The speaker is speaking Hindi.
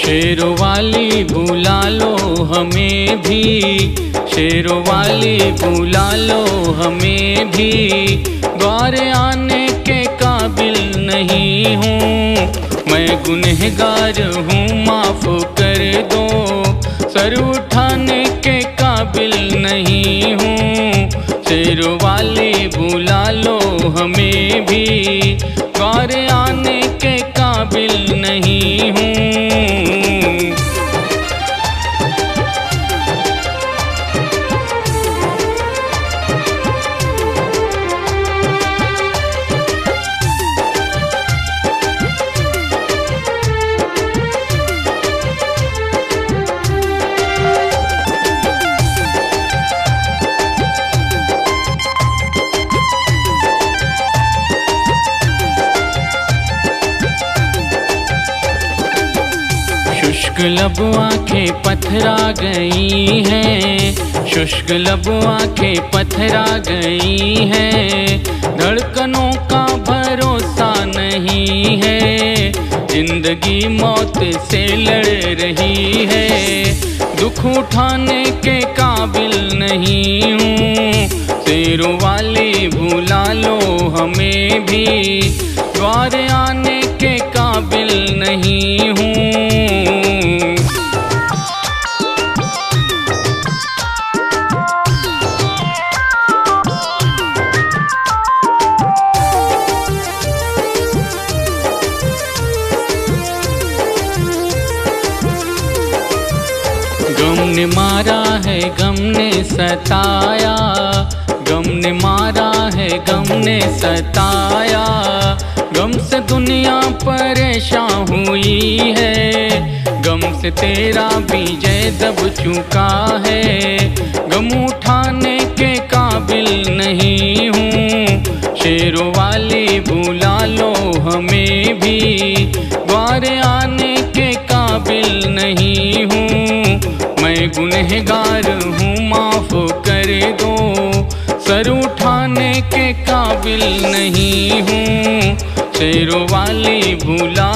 शेरों वाली बुला लो हमें भी, शेरों वाली बुला लो हमें भी। द्वार आने के काबिल नहीं हूँ, मैं गुनहगार हूँ, माफ़ कर दो। सर उठाने के काबिल नहीं हूँ, शेरों वाली बुला लो हमें भी। द्वार आने के काबिल नहीं हूँ। शुष्क लब आँखें पथरा गई हैं, शुष्क लब आँखें पथरा गई हैं। धड़कनों का भरोसा नहीं है, जिंदगी मौत से लड़ रही है। दुख उठाने के काबिल नहीं हूँ, शेरों वाली बुला लो हमें भी। द्वार आने के काबिल नहीं हूँ। गम ने मारा है, गम ने सताया, गम ने मारा है, गम ने सताया। गम से दुनिया परेशान हुई है, गम से तेरा विजय दब चुका है। गम उठाने के काबिल नहीं हूँ, शेरों वाली बुला लो हमें भी। द्वार आने के काबिल नहीं हूँ, मैं गुनहगार हूँ, माफ़ कर दो। सर उठाने के काबिल नहीं हूँ, शेरों वाली बुला